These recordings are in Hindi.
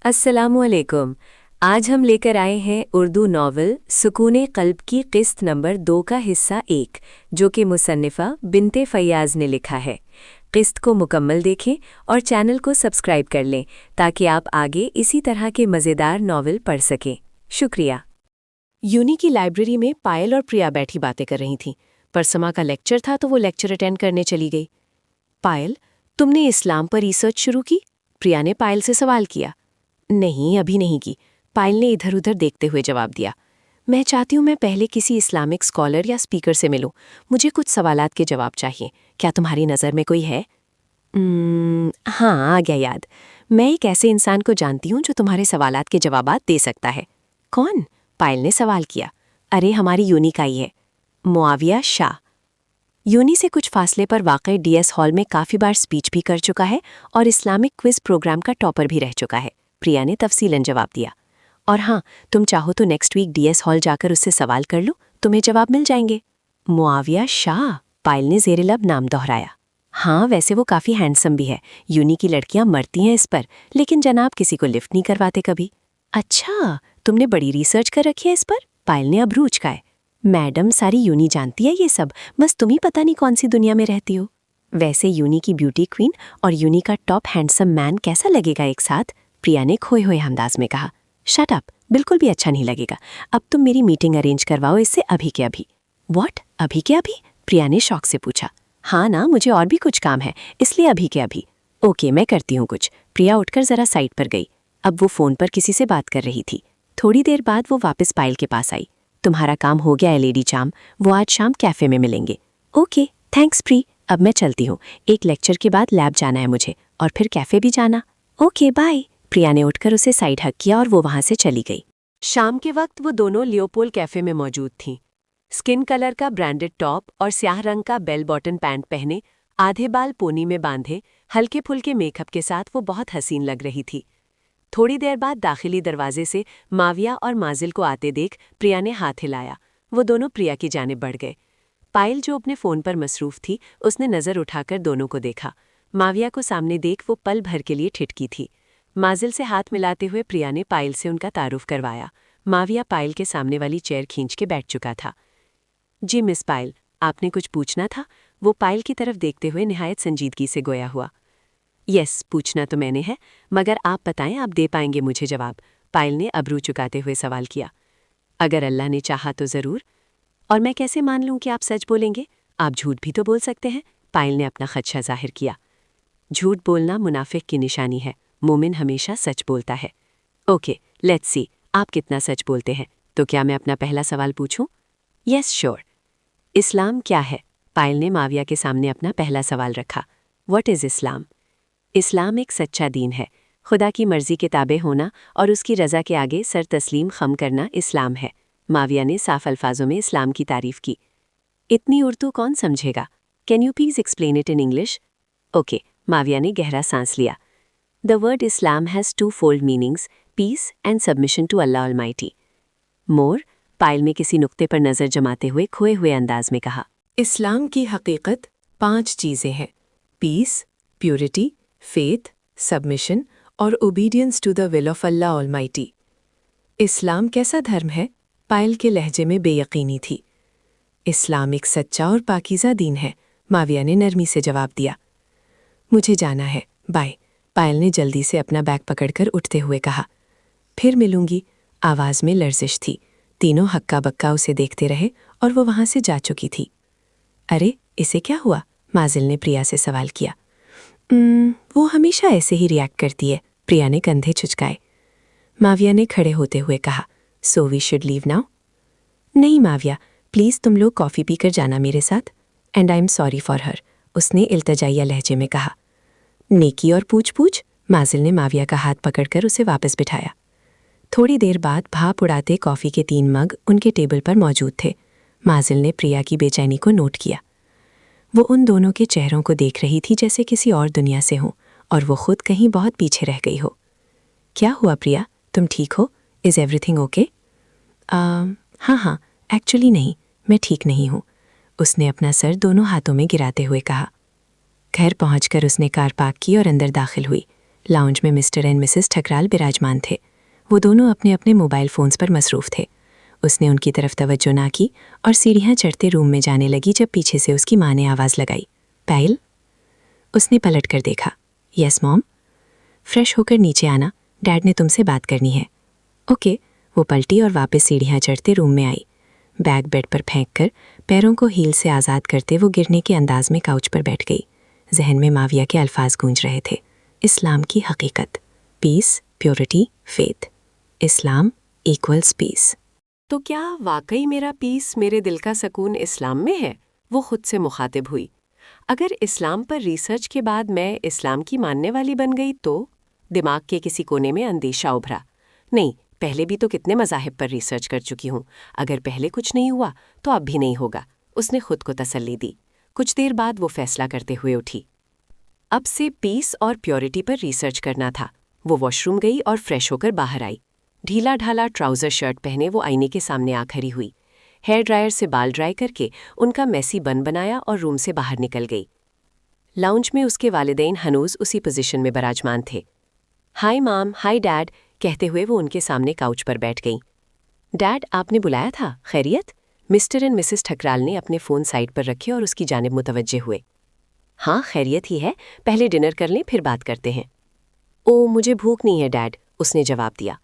अस्सलामुअलैकुम। आज हम लेकर आए हैं उर्दू नावल सुकूने क़ल्ब की क़िस्त नंबर 2 का हिस्सा 1, जो कि मुसन्निफ़ा बिन्ते फ़ैयाज़ ने लिखा है। क़िस्त को मुकम्मल देखें और चैनल को सब्सक्राइब कर लें ताकि आप आगे इसी तरह के मज़ेदार नावल पढ़ सकें। शुक्रिया। यूनी की लाइब्रेरी में पायल और प्रिया बैठी बातें कर रही थीं। परसमा का लेक्चर था तो वो लेक्चर अटेंड करने चली गई। पायल, तुमने इस्लाम पर रिसर्च शुरू की? प्रिया ने पायल से सवाल किया। नहीं, अभी नहीं की, पायल ने इधर उधर देखते हुए जवाब दिया। मैं चाहती हूँ मैं पहले किसी इस्लामिक स्कॉलर या स्पीकर से मिलूं। मुझे कुछ सवालात के जवाब चाहिए। क्या तुम्हारी नज़र में कोई है? हाँ, आ गया याद। मैं एक ऐसे इंसान को जानती हूँ जो तुम्हारे सवालात के जवाबात दे सकता है। कौन? पायल ने सवाल किया। अरे, हमारी यूनी का ही है, मुआविया शाह। यूनी से कुछ फासले पर वाक़ई डीएस हॉल में काफ़ी बार स्पीच भी कर चुका है और इस्लामिक क्विज़ प्रोग्राम का टॉपर भी रह चुका है, प्रिया ने तफसीलन जवाब दिया। और हाँ, तुम चाहो तो नेक्स्ट वीक डीएस हॉल जाकर उससे सवाल कर लो, तुम्हें जवाब मिल जाएंगे। मुआविया शाह, पायल ने ज़ेरे लब नाम दोहराया। हाँ, वैसे वो काफ़ी हैंडसम भी है। यूनी की लड़कियां मरती हैं इस पर, लेकिन जनाब किसी को लिफ्ट नहीं करवाते कभी। अच्छा, तुमने बड़ी रिसर्च कर रखी है इस पर? पायल ने अबरू उचकाए। मैडम, सारी यूनी जानती है ये सब, बस तुम ही पता नहीं कौन सी दुनिया में रहती हो। वैसे यूनी की ब्यूटी क्वीन और यूनी का टॉप हैंडसम मैन कैसा लगेगा एक साथ? प्रिया ने खोए हुए अंदाज में कहा। शट अप, बिल्कुल भी अच्छा नहीं लगेगा। अब तुम मेरी मीटिंग अरेंज करवाओ इससे अभी के अभी। व्हाट, अभी के अभी? प्रिया ने शौक से पूछा। हाँ ना, मुझे और भी कुछ काम है, इसलिए अभी के अभी। ओके, मैं करती हूँ कुछ। प्रिया उठकर जरा साइड पर गई। अब वो फ़ोन पर किसी से बात कर रही थी। थोड़ी देर बाद वो वापस पायल के पास आई। तुम्हारा काम हो गया है लेडी चाम, वो आज शाम कैफ़े में मिलेंगे। ओके, थैंक्स प्री, अब मैं चलती हूँ। एक लेक्चर के बाद लैब जाना है मुझे, और फिर कैफ़े भी जाना। Okay, bye. प्रिया ने उठकर उसे साइड हक किया और वो वहाँ से चली गई। शाम के वक्त वो दोनों लियोपोल कैफ़े में मौजूद थीं। स्किन कलर का ब्रांडेड टॉप और स्याह रंग का बेल बॉटन पैंट पहने, आधे बाल पोनी में बांधे, हल्के फुल्के मेकअप के साथ वो बहुत हसीन लग रही थी। थोड़ी देर बाद दाखिली दरवाजे से माविया और माजिल को आते देख प्रिया ने हाथ हिलाया। वो दोनों प्रिया की जानिब बढ़ गए। पायल, जो अपने फ़ोन पर मसरूफ़ थी, उसने नज़र उठाकर दोनों को देखा। माविया को सामने देख वो पल भर के लिए ठिठकी थी। माजिल से हाथ मिलाते हुए प्रिया ने पायल से उनका तारुफ करवाया। माविया पायल के सामने वाली चेयर खींच के बैठ चुका था। जी मिस पायल, आपने कुछ पूछना था? वो पायल की तरफ देखते हुए निहायत संजीदगी से गोया हुआ। यस, पूछना तो मैंने है, मगर आप बताएं आप दे पाएंगे मुझे जवाब? पायल ने अबरू चुकाते हुए सवाल किया। अगर अल्लाह ने चाहा तो ज़रूर। और मैं कैसे मान लूं कि आप सच बोलेंगे? आप झूठ भी तो बोल सकते हैं। पायल ने अपना खदशा जाहिर किया। झूठ बोलना मुनाफिक की निशानी है, मोमिन हमेशा सच बोलता है। ओके, लेट्स सी, आप कितना सच बोलते हैं। तो क्या मैं अपना पहला सवाल पूछूं? Yes sure. इस्लाम क्या है? पायल ने माविया के सामने अपना पहला सवाल रखा। व्हाट इज़ इस्लाम? इस्लाम एक सच्चा दीन है। खुदा की मर्ज़ी के ताबे होना और उसकी रज़ा के आगे सर तस्लीम खम करना इस्लाम है। माविया ने साफ अल्फाजों में इस्लाम की तारीफ़ की। इतनी उर्दू कौन समझेगा? Can you please explain it in English? Okay, Mavia ने गहरा सांस लिया। The word Islam has two fold meanings, peace and submission to Allah almighty. मोर, पायल में किसी नुक्ते पर नज़र जमाते हुए खोए हुए अंदाज में कहा। इस्लाम की हकीकत 5 चीज़ें हैं: पीस, प्योरिटी, फेथ, सबमिशन और obedience to the will of Allah almighty. Islam कैसा धर्म है? पायल के लहजे में बेयकीनी थी। इस्लाम एक सच्चा और पाकीज़ा दीन है, माविया ने नरमी से जवाब दिया। मुझे जाना है, बाय। पायल ने जल्दी से अपना बैग पकड़कर उठते हुए कहा। फिर मिलूंगी, आवाज़ में लर्जिश थी। तीनों हक्का बक्का उसे देखते रहे और वो वहाँ से जा चुकी थी। अरे, इसे क्या हुआ? माजिल ने प्रिया से सवाल किया। वो हमेशा ऐसे ही रिएक्ट करती है, प्रिया ने कंधे छुचकाए। माविया ने खड़े होते हुए कहा। So we should leave now? नहीं माविया, प्लीज़ तुम लोग कॉफ़ी पीकर जाना मेरे साथ। And I am sorry for her, उसने इल्तजाइया लहजे में कहा। नेकी और पूछ पूछ? माजिल ने माविया का हाथ पकड़कर उसे वापस बिठाया। थोड़ी देर बाद भाप उड़ाते कॉफ़ी के 3 मग उनके टेबल पर मौजूद थे। माजिल ने प्रिया की बेचैनी को नोट किया। वो उन दोनों के चेहरों को देख रही थी जैसे किसी और दुनिया से हो, और वो खुद कहीं बहुत पीछे रह गई हो। क्या हुआ प्रिया, तुम ठीक हो? Is everything okay? हाँ, एक्चुअली नहीं, मैं ठीक नहीं हूँ, उसने अपना सर दोनों हाथों में गिराते हुए कहा। घर पहुंचकर उसने कार पार्क की और अंदर दाखिल हुई। लाउंज में मिस्टर एंड मिसेस ठकराल विराजमान थे। वो दोनों अपने अपने मोबाइल फ़ोन्स पर मसरूफ़ थे। उसने उनकी तरफ तवज्जो ना की और सीढ़ियाँ चढ़ते रूम में जाने लगी जब पीछे से उसकी माँ ने आवाज़ लगाई, पायल। उसने पलट कर देखा। Yes mom. फ्रेश होकर नीचे आना, डैड ने तुमसे बात करनी है। ओके। वो पलटी और वापस सीढ़ियाँ चढ़ते रूम में आई। बैग बेड पर फेंक कर पैरों को हील से आज़ाद करते वो गिरने के अंदाज में काउच पर बैठ गई। जहन में माविया के अल्फाज गूंज रहे थे। इस्लाम की हकीकत, पीस, प्योरिटी, फेथ। इस्लाम इक्वल्स पीस। तो क्या वाकई मेरा पीस, मेरे दिल का सुकून इस्लाम में है? वो खुद से मुखातिब हुई। अगर इस्लाम पर रिसर्च के बाद मैं इस्लाम की मानने वाली बन गई तो? दिमाग के किसी कोने में अंदेशा उभरा। नहीं, पहले भी तो कितने मज़ाहिब पर रिसर्च कर चुकी हूँ। अगर पहले कुछ नहीं हुआ तो अब भी नहीं होगा। उसने खुद को तसल्ली दी। कुछ देर बाद वो फैसला करते हुए उठी। अब से पीस और प्योरिटी पर रिसर्च करना था। वो वॉशरूम गई और फ्रेश होकर बाहर आई। ढीला ढाला ट्राउज़र शर्ट पहने वो आईने के सामने आ खड़ी हुई। हेयर ड्रायर से बाल ड्राई करके उनका मैसी बन बनाया और रूम से बाहर निकल गई। लाउंज में उसके वालिदैन हनूज उसी पोजीशन में बराजमान थे। हाय माम, हाय डैड कहते हुए वो उनके सामने काउच पर बैठ गई। डैड, आपने बुलाया था, खैरियत? मिस्टर एंड मिसेस ठकराल ने अपने फ़ोन साइड पर रखे और उसकी जानिब मुतवज्जे हुए। हाँ, खैरियत ही है, पहले डिनर कर लें फिर बात करते हैं। ओ, मुझे भूख नहीं है डैड, उसने जवाब दिया।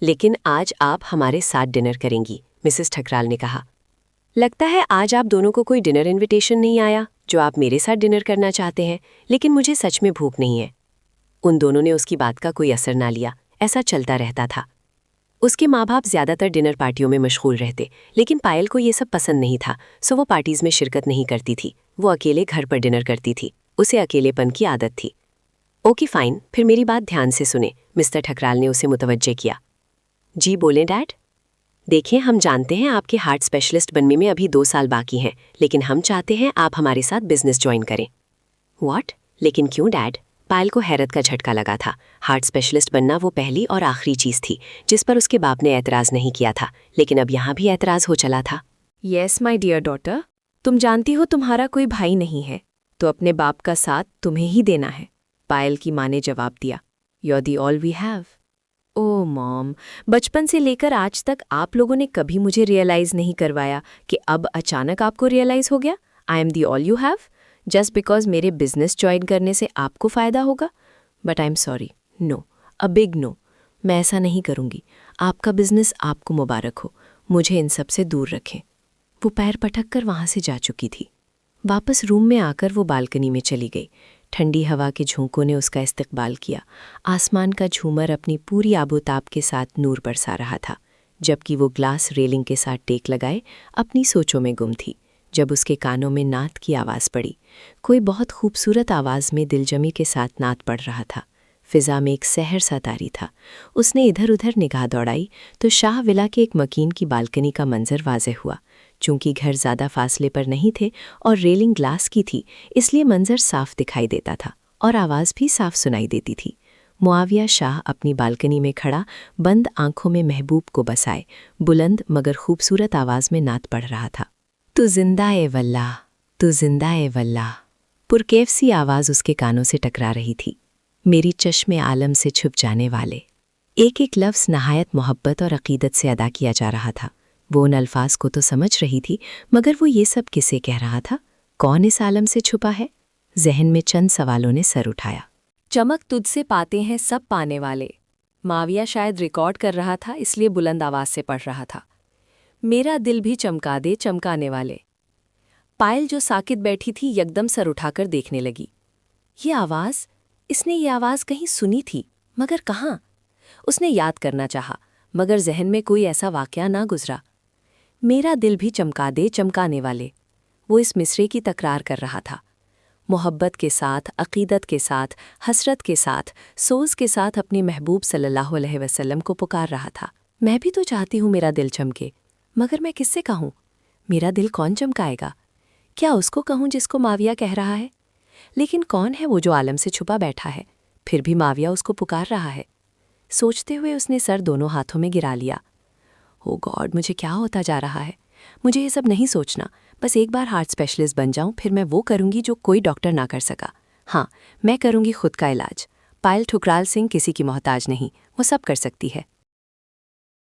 लेकिन आज आप हमारे साथ डिनर करेंगी, मिसेस ठकराल ने कहा। लगता है आज आप दोनों को कोई डिनर इनविटेशन नहीं आया जो आप मेरे साथ डिनर करना चाहते हैं, लेकिन मुझे सच में भूख नहीं है। उन दोनों ने उसकी बात का कोई असर ना लिया। ऐसा चलता रहता था। उसके माँ बाप ज़्यादातर डिनर पार्टियों में मशगूल रहते, लेकिन पायल को ये सब पसंद नहीं था, सो वो पार्टीज़ में शिरकत नहीं करती थी। वो अकेले घर पर डिनर करती थी। उसे अकेलेपन की आदत थी। ओके फाइन, फिर मेरी बात ध्यान से सुने, मिस्टर ठकराल ने उसे मुतवज्जे किया। जी बोलें डैड। देखें, हम जानते हैं आपके हार्ट स्पेशलिस्ट बनने में अभी 2 साल बाकी हैं, लेकिन हम चाहते हैं आप हमारे साथ बिजनेस ज्वाइन करें। व्हाट? लेकिन क्यों डैड? पायल को हैरत का झटका लगा था। हार्ट स्पेशलिस्ट बनना वो पहली और आखिरी चीज़ थी जिस पर उसके बाप ने एतराज़ नहीं किया था, लेकिन अब यहाँ भी एतराज़ हो चला था। यस माय डियर डॉटर, तुम जानती हो तुम्हारा कोई भाई नहीं है, तो अपने बाप का साथ तुम्हें ही देना है, पायल की माँ ने जवाब दिया। You are the all we have. Oh mom, बचपन से लेकर आज तक आप लोगों ने कभी मुझे रियलाइज़ नहीं करवाया कि अब अचानक आपको रियलाइज़ हो गया I am the all you have, just because मेरे बिजनेस ज्वाइन करने से आपको फ़ायदा होगा। But I am sorry, no, a big no. मैं ऐसा नहीं करूँगी। आपका बिजनेस आपको मुबारक हो, मुझे इन सब से दूर रखें। वो पैर पटक कर वहाँ से जा चुकी थी। वापस रूम में आकर वो बालकनी में चली गई। ठंडी हवा के झोंकों ने उसका इस्तकबाल किया। आसमान का झूमर अपनी पूरी आबोताब के साथ नूर बरसा रहा था, जबकि वो ग्लास रेलिंग के साथ टेक लगाए अपनी सोचों में गुम थी। जब उसके कानों में नात की आवाज़ पड़ी। कोई बहुत खूबसूरत आवाज़ में दिलजमी के साथ नात पढ़ रहा था। फिज़ा में एक सहर सा तारी था। उसने इधर उधर निगाह दौड़ाई तो शाह विला के एक मकीन की बालकनी का मंजर वाज़ेह हुआ। चूंकि घर ज़्यादा फासले पर नहीं थे और रेलिंग ग्लास की थी, इसलिए मंजर साफ दिखाई देता था और आवाज़ भी साफ सुनाई देती थी। मुआविया शाह अपनी बालकनी में खड़ा बंद आंखों में महबूब को बसाए बुलंद मगर खूबसूरत आवाज़ में नात पढ़ रहा था। तू जिंदा ए वल्लाह, तू जिंदा ए वल्लाह। पुरकैफ सी आवाज़ उसके कानों से टकरा रही थी। मेरी चश्मे आलम से छुप जाने वाले। एक एक लफ्ज़ नहायत मोहब्बत और अकीदत से अदा किया जा रहा था। वो उन अल्फाज को तो समझ रही थी, मगर वो ये सब किसे कह रहा था? कौन इस आलम से छुपा है? जहन में चंद सवालों ने सर उठाया। चमक तुझसे पाते हैं सब पाने वाले। माविया शायद रिकॉर्ड कर रहा था, इसलिए बुलंद आवाज़ से पढ़ रहा था। मेरा दिल भी चमका दे चमकाने वाले। पायल जो साकित बैठी थी यकदम सर उठाकर देखने लगी। ये आवाज़, इसने ये आवाज़ कहीं सुनी थी, मगर कहाँ? उसने याद करना चाहा, मगर जहन में कोई ऐसा वाक़या ना गुजरा। मेरा दिल भी चमका दे चमकाने वाले। वो इस मिसरे की तकरार कर रहा था। मोहब्बत के साथ, अक़ीदत के साथ, हसरत के साथ, सोज़ के साथ अपने महबूब सल्लल्लाहु अलैहि वसल्लम को पुकार रहा था। मैं भी तो चाहती हूँ मेरा दिल चमके, मगर मैं किससे कहूँ? मेरा दिल कौन चमकाएगा? क्या उसको कहूँ जिसको माविया कह रहा है? लेकिन कौन है वो जो आलम से छुपा बैठा है, फिर भी माविया उसको पुकार रहा है? सोचते हुए उसने सर दोनों हाथों में गिरा लिया। ओ गॉड, मुझे क्या होता जा रहा है? मुझे ये सब नहीं सोचना। बस एक बार हार्ट स्पेशलिस्ट बन जाऊं, फिर मैं वो करूंगी जो कोई डॉक्टर ना कर सका। हाँ, मैं करूंगी खुद का इलाज। पायल ठुकराल सिंह किसी की मोहताज नहीं, वो सब कर सकती है।